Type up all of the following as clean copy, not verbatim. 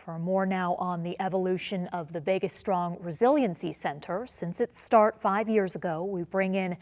For more now on the evolution of the Vegas Strong Resiliency Center. Since its start 5 years ago, we bring in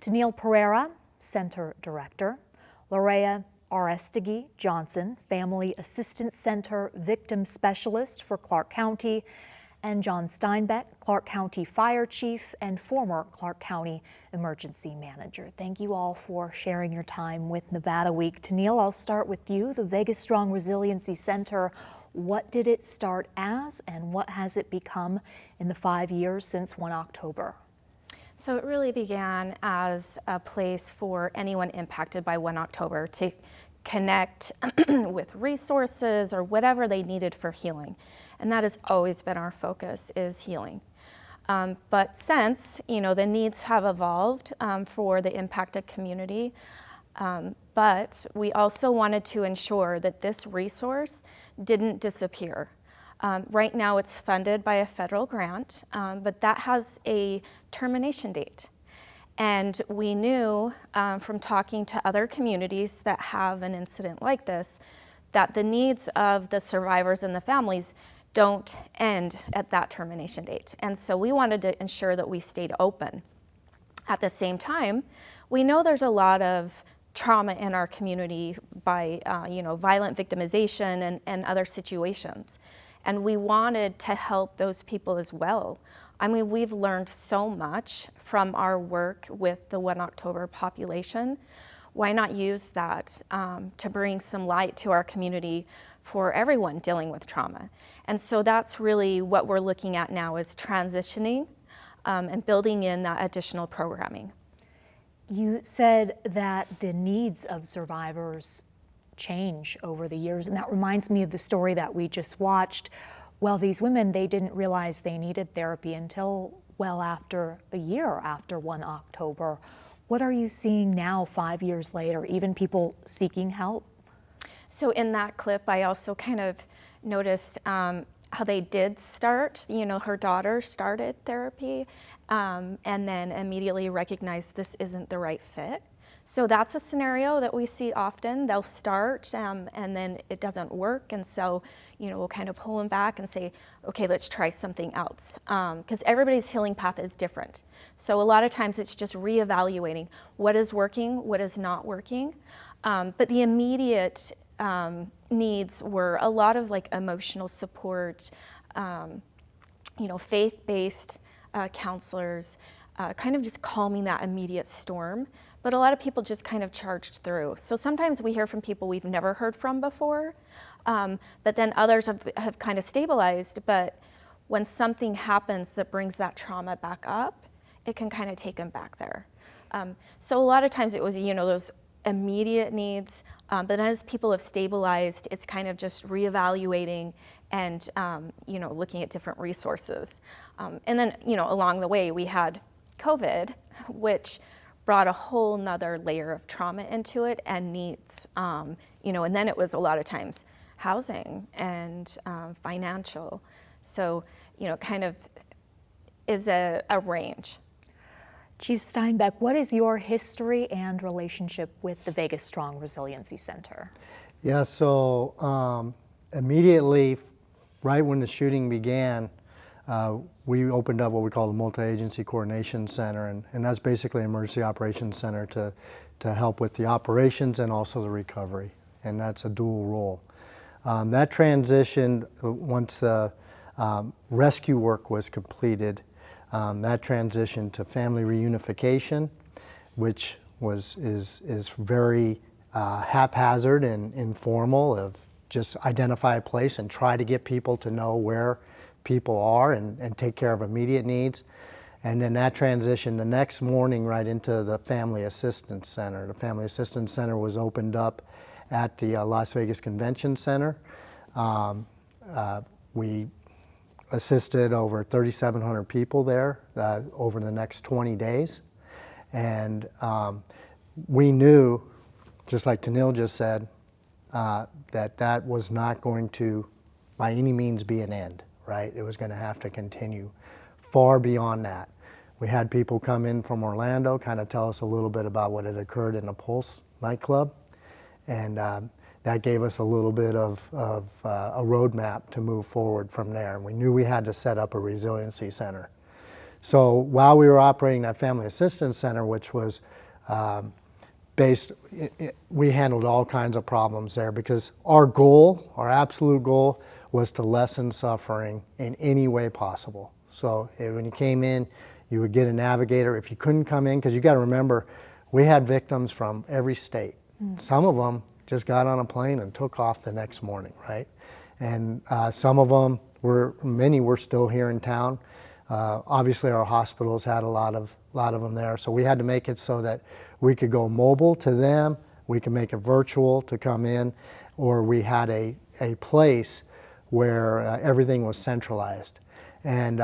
Tennille Pereira, Center Director, Lorea Arestegui Johnson, Family Assistance Center Victim Specialist for Clark County, and John Steinbeck, Clark County Fire Chief and former Clark County Emergency Manager. Thank you all for sharing your time with Nevada Week. Tennille, I'll start with you. The Vegas Strong Resiliency Center, what did it start as and what has it become in the 5 years since 1 October? So it really began as a place for anyone impacted by 1 October to connect with resources or whatever they needed for healing. And that has always been our focus, is healing. But since, the needs have evolved for the impacted community, but we also wanted to ensure that this resource didn't disappear. Right now it's funded by a federal grant, but that has a termination date. And we knew from talking to other communities that have an incident like this, that the needs of the survivors and the families don't end at that termination date. And so we wanted to ensure that we stayed open. At the same time, we know there's a lot of trauma in our community by violent victimization and other situations. And we wanted to help those people as well. I mean, we've learned so much from our work with the 1 October population. Why not use that to bring some light to our community for everyone dealing with trauma? And so that's really what we're looking at now, is transitioning and building in that additional programming. You said that the needs of survivors change over the years, and that reminds me of the story that we just watched. Well, these women, they didn't realize they needed therapy until well after a year after 1 October. What are you seeing now, 5 years later, even people seeking help? So in that clip, I also kind of noticed how they did start. Her daughter started therapy and then immediately recognized this isn't the right fit. So that's a scenario that we see often. They'll start and then it doesn't work. And so, we'll kind of pull them back and say, okay, let's try something else. Because everybody's healing path is different. So a lot of times it's just reevaluating what is working, what is not working. But the immediate needs were a lot of emotional support, faith-based counselors, kind of just calming that immediate storm. But a lot of people just kind of charged through. So sometimes we hear from people we've never heard from before, but then others have kind of stabilized. But when something happens that brings that trauma back up, it can kind of take them back there. So a lot of times it was, those immediate needs, but as people have stabilized, it's kind of just reevaluating and, looking at different resources. And then, along the way, we had COVID, which brought a whole nother layer of trauma into it and needs, and then it was a lot of times housing and financial. So, kind of is a range. Chief Steinbeck, what is your history and relationship with the Vegas Strong Resiliency Center? Yeah, so immediately, right when the shooting began, we opened up what we call the Multi-Agency Coordination Center, and that's basically an emergency operations center to help with the operations and also the recovery, and that's a dual role. That transitioned once the rescue work was completed. That transitioned to family reunification, which is very haphazard and informal, of just identify a place and try to get people to know where people are and take care of immediate needs. And then that transitioned the next morning right into the Family Assistance Center. The Family Assistance Center was opened up at the Las Vegas Convention Center. We assisted over 3,700 people there over the next 20 days. And we knew, just like Tennille just said, that was not going to by any means be an end, right? It was going to have to continue far beyond that. We had people come in from Orlando, kind of tell us a little bit about what had occurred in the Pulse nightclub. And that gave us a little bit of a roadmap to move forward from there. And we knew we had to set up a resiliency center. So while we were operating that family assistance center, which was we handled all kinds of problems there because our goal, our absolute goal, was to lessen suffering in any way possible. So when you came in, you would get a navigator. If you couldn't come in, because you got to remember, we had victims from every state. Some of them just got on a plane and took off the next morning, right? And some of them many were still here in town. Obviously, our hospitals had a lot of them there, so we had to make it so that we could go mobile to them, we could make it virtual to come in, or we had a place where everything was centralized. And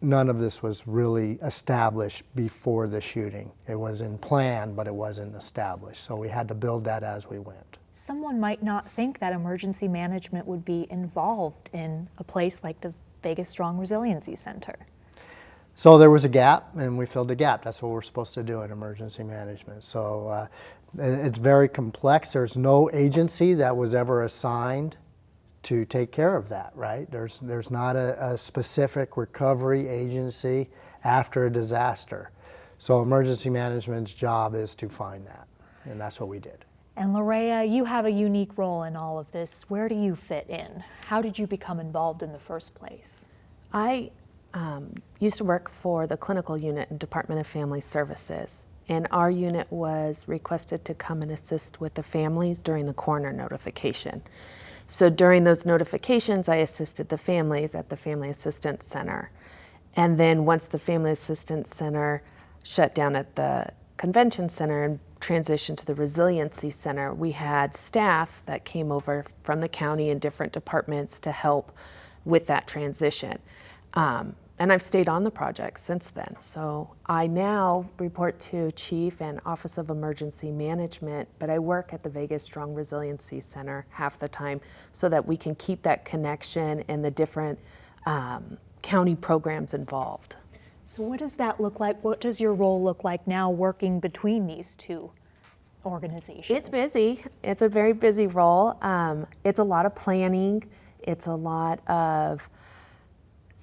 none of this was really established before the shooting. It was in plan, but it wasn't established, so we had to build that as we went. Someone might not think that emergency management would be involved in a place like the Vegas Strong Resiliency Center. So there was a gap, and we filled the gap. That's what we're supposed to do in emergency management. So it's very complex. There's no agency that was ever assigned to take care of that, right? There's not a specific recovery agency after a disaster. So emergency management's job is to find that, and that's what we did. And Lorea, you have a unique role in all of this. Where do you fit in? How did you become involved in the first place? I used to work for the clinical unit in Department of Family Services, and our unit was requested to come and assist with the families during the coroner notification. So during those notifications, I assisted the families at the Family Assistance Center. And then once the Family Assistance Center shut down at the Convention Center and transitioned to the Resiliency Center, we had staff that came over from the county and different departments to help with that transition. And I've stayed on the project since then. So I now report to Chief and Office of Emergency Management, but I work at the Vegas Strong Resiliency Center half the time so that we can keep that connection and the different county programs involved. So what does that look like? What does your role look like now working between these two organizations? It's busy. It's a very busy role. It's a lot of planning. It's a lot of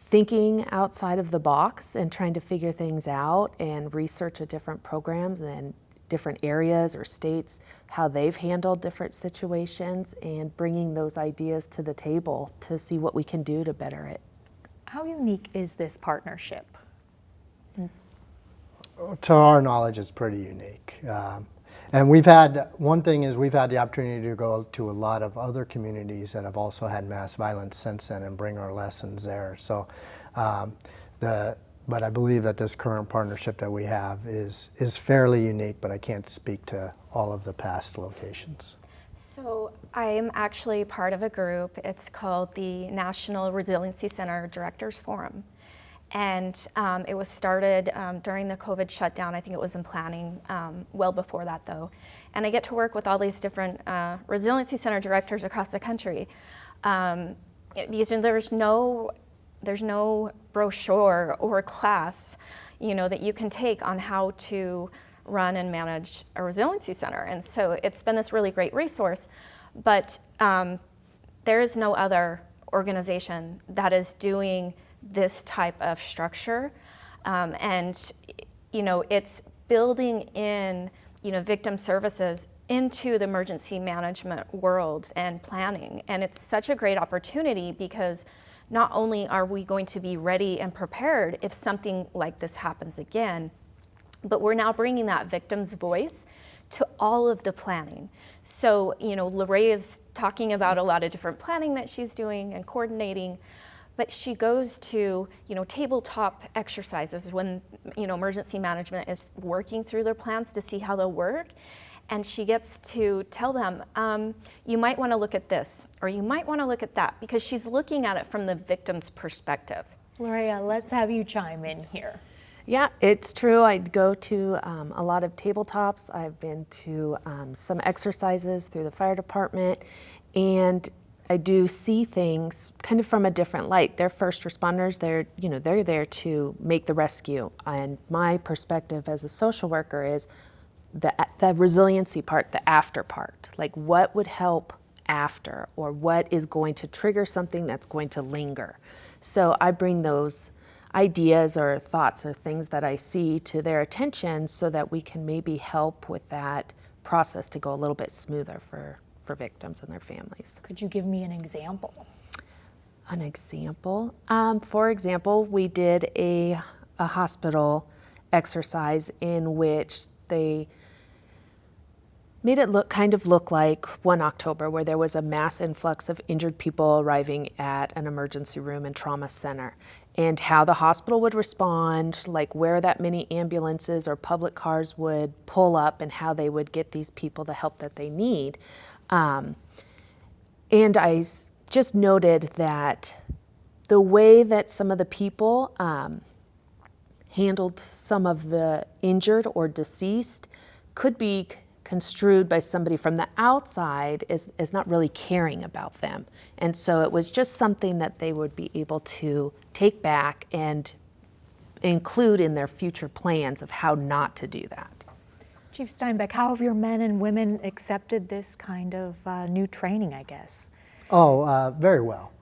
thinking outside of the box and trying to figure things out and research of different programs and different areas or states, how they've handled different situations, and bringing those ideas to the table to see what we can do to better it. How unique is this partnership? To our knowledge, it's pretty unique. And we've had the opportunity to go to a lot of other communities that have also had mass violence since then and bring our lessons there. So, but I believe that this current partnership that we have is fairly unique, but I can't speak to all of the past locations. So I am actually part of a group. It's called the National Resiliency Center Directors Forum. And it was started during the COVID shutdown. I think it was in planning well before that, though. And I get to work with all these different resiliency center directors across the country. Because there's no brochure or class, that you can take on how to run and manage a resiliency center. And so it's been this really great resource. But there is no other organization that is doing this type of structure, and it's building in victim services into the emergency management world and planning. And it's such a great opportunity because not only are we going to be ready and prepared if something like this happens again, but we're now bringing that victim's voice to all of the planning. So Lorea is talking about a lot of different planning that she's doing and coordinating. But she goes to, tabletop exercises when, emergency management is working through their plans to see how they'll work. And she gets to tell them, you might want to look at this, or you might want to look at that, because she's looking at it from the victim's perspective. Lorea, let's have you chime in here. Yeah, it's true. I go to a lot of tabletops. I've been to some exercises through the fire department, and I do see things kind of from a different light. They're first responders. They're there to make the rescue. And my perspective as a social worker is the resiliency part, the after part. Like, what would help after, or what is going to trigger something that's going to linger. So I bring those ideas or thoughts or things that I see to their attention so that we can maybe help with that process to go a little bit smoother for victims and their families. Could you give me an example? An example? For example, we did a hospital exercise in which they made it look like 1 October, where there was a mass influx of injured people arriving at an emergency room and trauma center, and how the hospital would respond, like where that many ambulances or public cars would pull up and how they would get these people the help that they need. And I just noted that the way that some of the people handled some of the injured or deceased could be construed by somebody from the outside as not really caring about them. And so it was just something that they would be able to take back and include in their future plans of how not to do that. Chief Steinbeck, how have your men and women accepted this kind of new training, I guess? Oh, very well.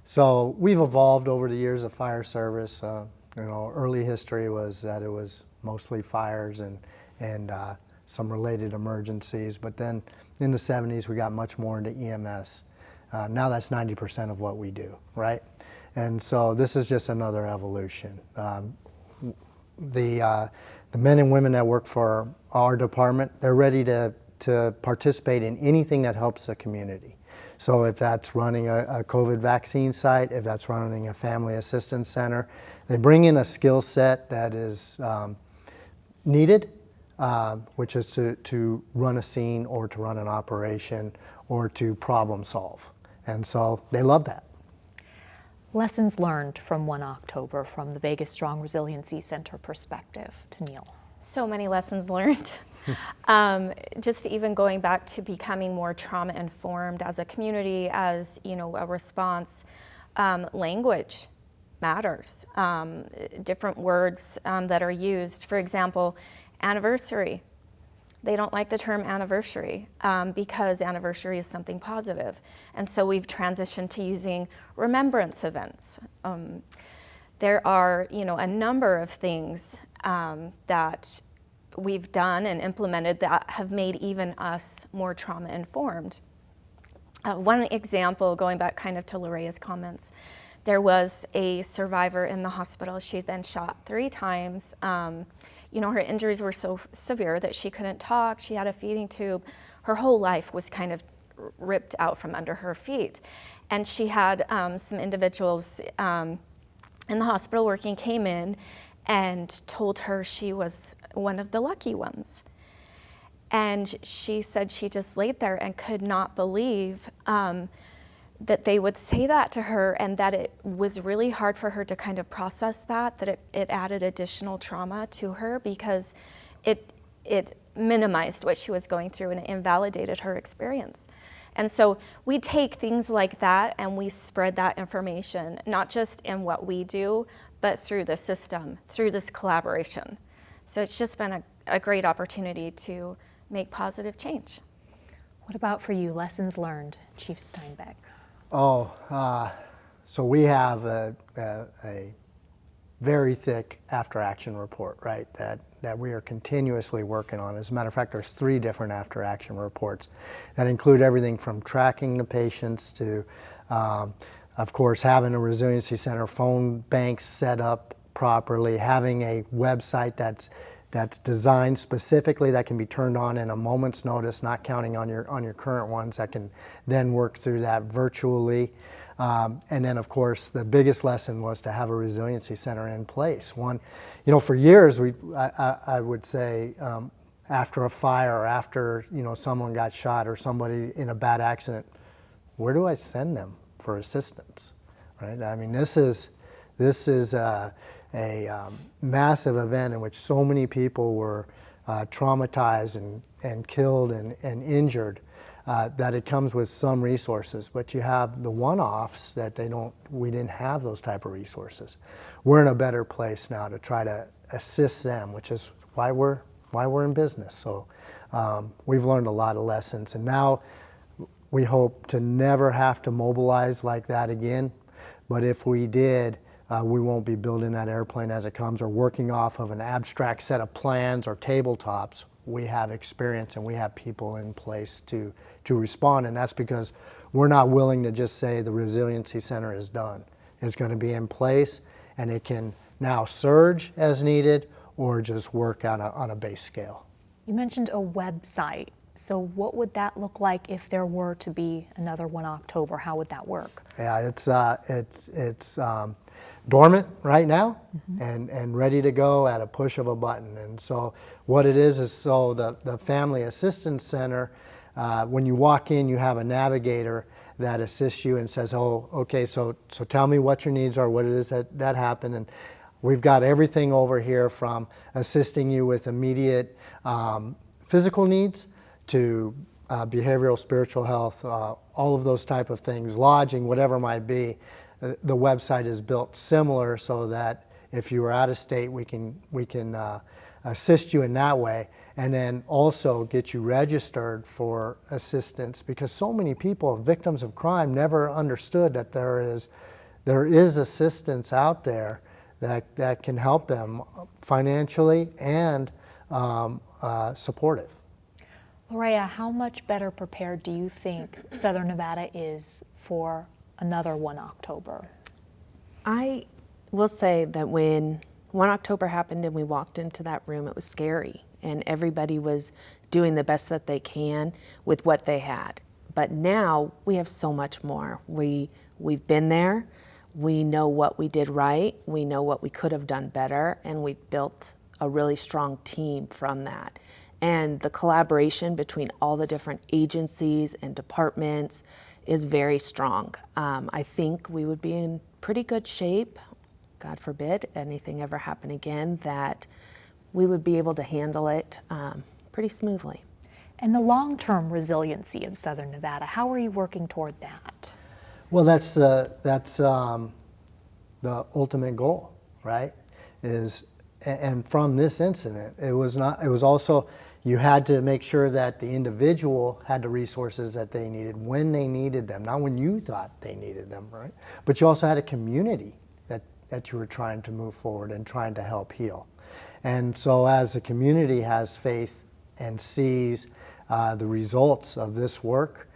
So we've evolved over the years of fire service. Early history was that it was mostly fires and some related emergencies, but then in the 70s we got much more into EMS. Now that's 90% of what we do, right? And so this is just another evolution. The men and women that work for our department, they're ready to participate in anything that helps the community. So if that's running a COVID vaccine site, if that's running a family assistance center, they bring in a skill set that is needed, which is to run a scene or to run an operation or to problem solve. And so they love that. Lessons learned from 1 October from the Vegas Strong Resiliency Center perspective, to Neil. So many lessons learned. Just even going back to becoming more trauma informed as a community, as a response. Language matters. Different words that are used. For example, anniversary. They don't like the term anniversary because anniversary is something positive. And so we've transitioned to using remembrance events. There are, a number of things that we've done and implemented that have made even us more trauma informed. One example, going back kind of to Lorea's comments, there was a survivor in the hospital. She had been shot 3 times. Her injuries were so severe that she couldn't talk. She had a feeding tube. Her whole life was kind of ripped out from under her feet. And she had some individuals in the hospital working came in and told her she was one of the lucky ones. And she said she just laid there and could not believe that they would say that to her, and that it was really hard for her to kind of process that it added additional trauma to her because it minimized what she was going through and it invalidated her experience. And so we take things like that and we spread that information, not just in what we do, but through the system, through this collaboration. So it's just been a great opportunity to make positive change. What about for you, lessons learned, Chief Steinbeck? So we have a very thick after-action report, right, that we are continuously working on. As a matter of fact, there's 3 different after-action reports that include everything from tracking the patients to, of course, having a resiliency center phone banks set up properly, having a website that's designed specifically that can be turned on in a moment's notice, not counting on your current ones that can then work through that virtually. And then, of course, the biggest lesson was to have a resiliency center in place. For years, I would say, after a fire or after someone got shot or somebody in a bad accident, where do I send them for assistance? Right? I mean, this is a massive event in which so many people were traumatized and killed and injured. That it comes with some resources, but you have the one-offs that we didn't have those type of resources. We're in a better place now to try to assist them, which is why we're in business. So we've learned a lot of lessons, and now We hope to never have to mobilize like that again, but if we did, we won't be building that airplane as it comes or working off of an abstract set of plans or tabletops. We have experience and we have people in place to respond, and that's because we're not willing to just say the Resiliency Center is done. It's going to be in place and it can now surge as needed or just work on a base scale. You mentioned a website. So what would that look like if there were to be another 1 October? How would that work? Yeah, it's dormant right now and ready to go at a push of a button. And so what it is so the Family Assistance Center, when you walk in, you have a navigator that assists you and says, oh, okay, so tell me what your needs are, what it is that happened. And we've got everything over here from assisting you with immediate physical needs to behavioral, spiritual health, all of those type of things, lodging, whatever it might be. The website is built similar so that if you are out of state, we can assist you in that way, and then also get you registered for assistance, because so many people, victims of crime, never understood that there is assistance out there that can help them financially and supportive. Lorea, how much better prepared do you think Southern Nevada is for another 1 October? I will say that when 1 October happened and we walked into that room, it was scary, and everybody was doing the best that they can with what they had. But now we have so much more. We've been there, we know what we did right, we know what we could have done better, and we've built a really strong team from that. And the collaboration between all the different agencies and departments is very strong. I think we would be in pretty good shape, God forbid anything ever happen again, that we would be able to handle it pretty smoothly. And the long-term resiliency of Southern Nevada, how are you working toward that? Well, that's the ultimate goal, right? And from this incident, it was also, you had to make sure that the individual had the resources that they needed when they needed them, not when you thought they needed them, right? But you also had a community that you were trying to move forward and trying to help heal. And so as the community has faith and sees the results of this work,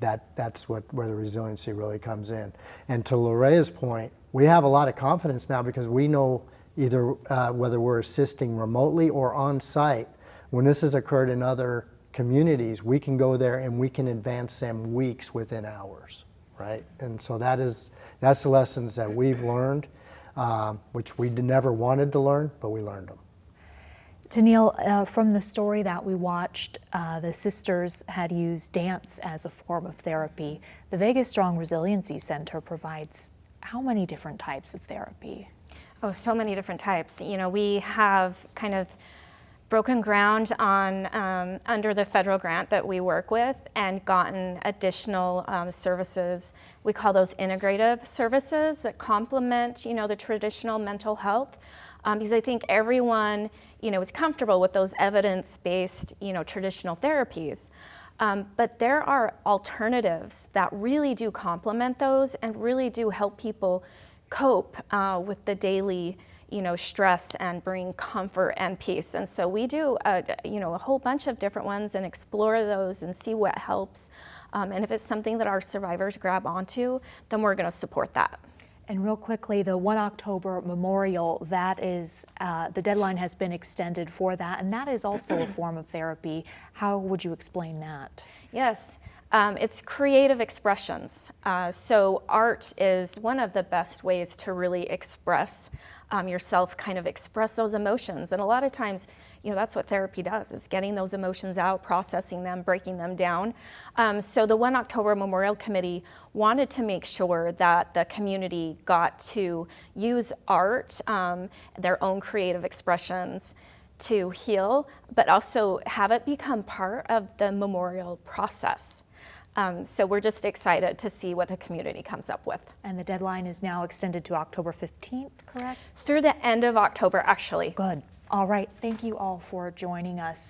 that's where the resiliency really comes in. And to Lorea's point, we have a lot of confidence now because we know either whether we're assisting remotely or on site, when this has occurred in other communities, we can go there and we can advance them weeks within hours, right? And so that's the lessons that we've learned, which we never wanted to learn, but we learned them. Tennille, from the story that we watched, the sisters had used dance as a form of therapy. The Vegas Strong Resiliency Center provides how many different types of therapy? Oh, so many different types. You know, we have kind of broken ground on under the federal grant that we work with and gotten additional services. We call those integrative services that complement, you know, the traditional mental health. Because I think everyone, you know, is comfortable with those evidence-based, you know, traditional therapies. But there are alternatives that really do complement those and really do help people cope with the daily, you know, stress and bring comfort and peace. And so we do, you know, a whole bunch of different ones and explore those and see what helps. And if it's something that our survivors grab onto, then we're going to support that. And real quickly, the 1 October memorial, that is, the deadline has been extended for that, and that is also a form of therapy. How would you explain that? Yes, it's creative expressions. So art is one of the best ways to really express yourself, kind of express those emotions. And a lot of times, you know, that's what therapy does, is getting those emotions out, processing them, breaking them down. So the 1 October Memorial Committee wanted to make sure that the community got to use art, their own creative expressions, to heal, but also have it become part of the memorial process. So we're just excited to see what the community comes up with. And the deadline is now extended to October 15th, correct? Through the end of October, actually. Good. All right. Thank you all for joining us.